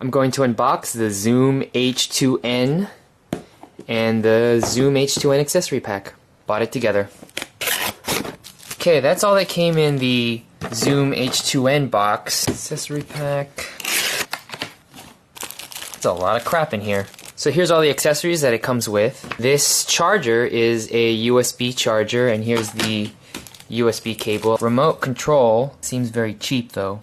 I'm going to unbox the Zoom H2n and the Zoom H2n accessory pack. Bought it together. Okay, that's all that came in the Zoom H2n box. Accessory pack. It's a lot of crap in here. So here's all the accessories that it comes with. This charger is a USB charger, and here's the USB cable. Remote control seems very cheap though.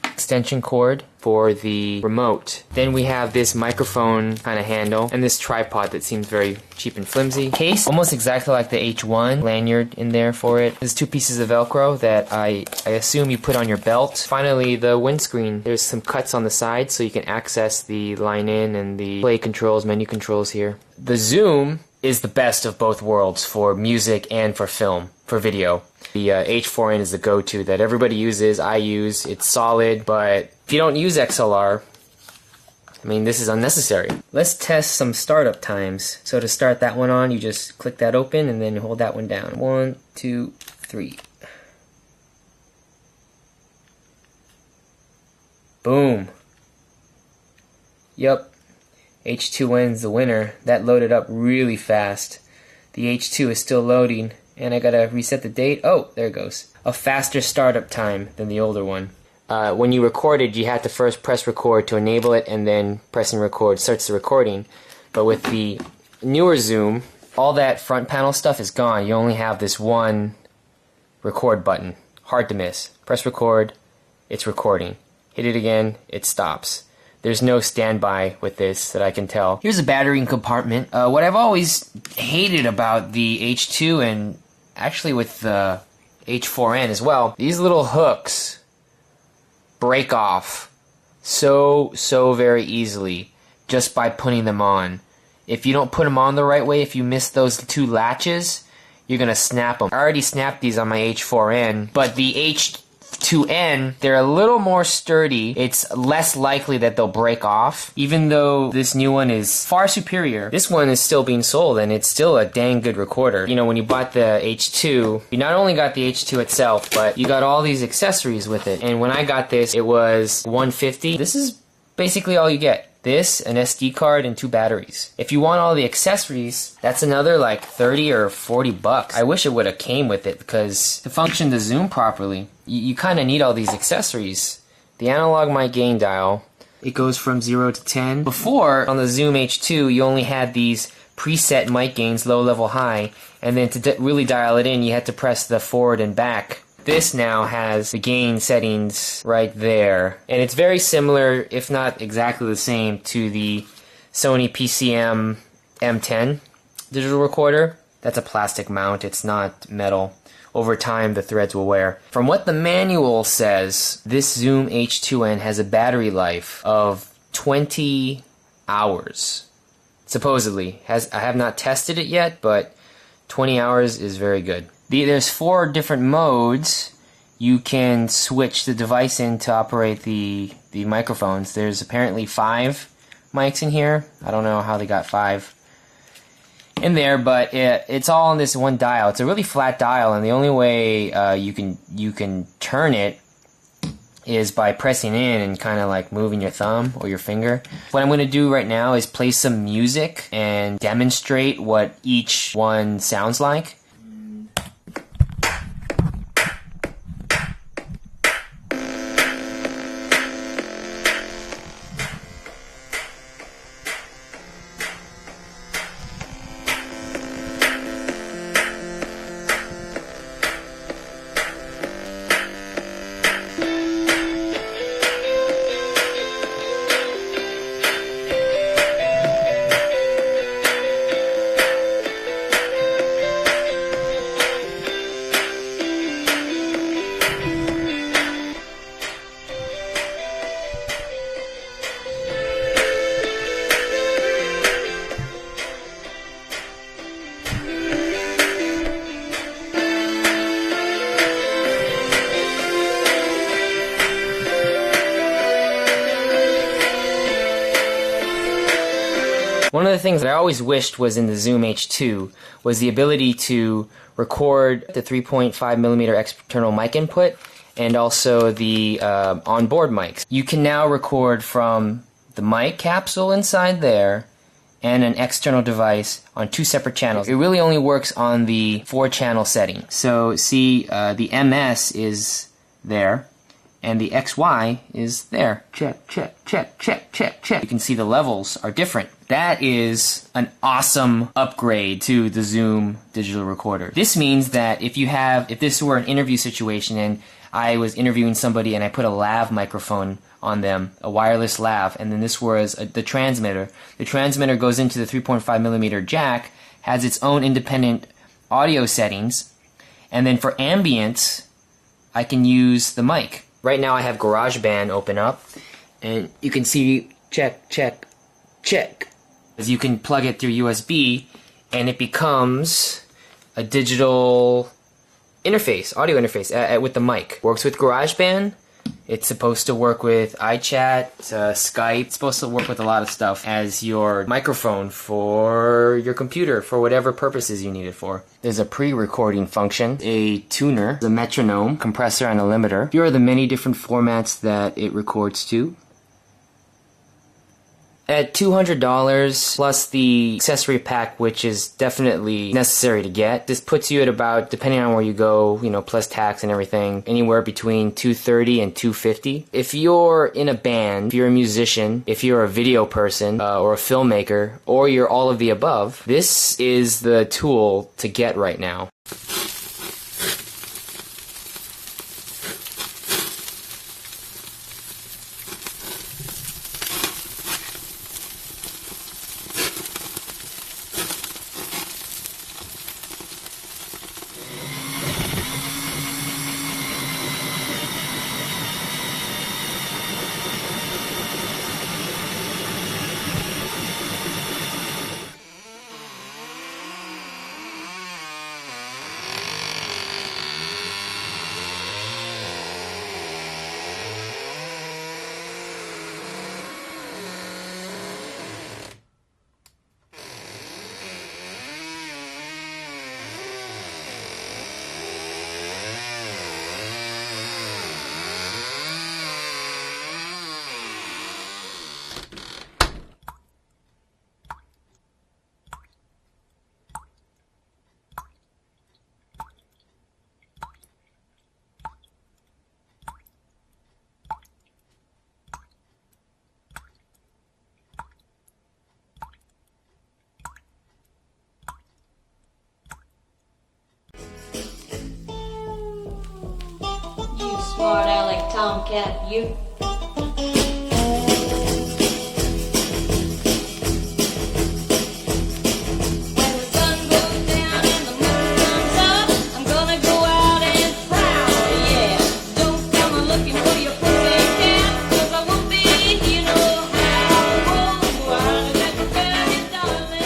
Extension cord for the remote. Then we have this microphone kind of handle and this tripod that seems very cheap and flimsy. Case, almost exactly like the H1 lanyard in there for it. There's two pieces of Velcro that I assume you put on your belt. Finally, the windscreen. There's some cuts on the side so you can access the line in and the play controls, menu controls here. The Zoom is the best of both worlds for music and for film, for video. The H2n is the go-to that everybody uses, I use. It's solid, but if you don't use XLR, I mean, this is unnecessary. Let's test some startup times. So to start that one on, you just click that open and then hold that one down. 1, 2, 3. Boom. Yup. H2n's the winner. That loaded up really fast. The H2 is still loading. And I gotta reset the date. Oh, there it goes. A faster startup time than the older one. When you recorded, you had to first press record to enable it, and then pressing record starts the recording. But with the newer Zoom, all that front panel stuff is gone. You only have this one record button. Hard to miss. Press record, it's recording. Hit it again, it stops. There's no standby with this that I can tell. Here's a battery compartment. What I've always hated about the H2 and actually with the H4n as well, these little hooks break off so very easily just by putting them on. If you don't put them on the right way, if you miss those two latches, you're gonna snap them. I already snapped these on my H4n, but the H2n, they're a little more sturdy. It's less likely that they'll break off. Even though this new one is far superior, this one is still being sold and it's still a dang good recorder. You know, when you bought the H2, you not only got the H2 itself, but you got all these accessories with it. And when I got this, it was $150. This is basically all you get. This, an SD card, and 2 batteries. If you want all the accessories, that's another like 30 or 40 bucks. I wish it would have came with it because to function the Zoom properly, you kind of need all these accessories. The analog mic gain dial, it goes from 0 to 10. Before, on the Zoom H2, you only had these preset mic gains, low, level, high, and then to really dial it in, you had to press the forward and back. This now has the gain settings right there. And it's very similar, if not exactly the same, to the Sony PCM M10 digital recorder. That's a plastic mount, it's not metal. Over time, the threads will wear. From what the manual says, this Zoom H2n has a battery life of 20 hours. Supposedly. I have not tested it yet, but 20 hours is very good. There's 4 different modes you can switch the device in to operate the microphones. There's apparently 5 mics in here. I don't know how they got 5 in there, but it's all on this one dial. It's a really flat dial, and the only way you can turn it is by pressing in and kind of like moving your thumb or your finger. What I'm going to do right now is play some music and demonstrate what each one sounds like. One of the things that I always wished was in the Zoom H2 was the ability to record the 3.5mm external mic input and also the onboard mics. You can now record from the mic capsule inside there and an external device on 2 separate channels. It really only works on the 4-channel setting. So see, the MS is there, and the XY is there. Check, check, check, check, check, check. You can see the levels are different. That is an awesome upgrade to the Zoom digital recorder. This means that if this were an interview situation and I was interviewing somebody and I put a lav microphone on them, a wireless lav, and then this was the transmitter. The transmitter goes into the 3.5mm jack, has its own independent audio settings, and then for ambience, I can use the mic. Right now I have GarageBand open up, and you can see check, check, check. As you can plug it through USB, and it becomes a digital interface, audio interface with the mic. Works with GarageBand. It's supposed to work with iChat, Skype. It's supposed to work with a lot of stuff as your microphone for your computer, for whatever purposes you need it for. There's a pre-recording function, a tuner, a metronome, compressor, and a limiter. Here are the many different formats that it records to. At $200 plus the accessory pack, which is definitely necessary to get, this puts you at about, depending on where you go, plus tax and everything, anywhere between $230 and $250. If you're in a band, if you're a musician, if you're a video person or a filmmaker, or you're all of the above, this is the tool to get right now. Smart aleck tomcat, you. When the sun goes down and the moon comes up, I'm gonna go out and prowl, yeah. Don't come looking for your pussycat, 'cause I won't be here no how. Oh, I'll let you tell you, darling.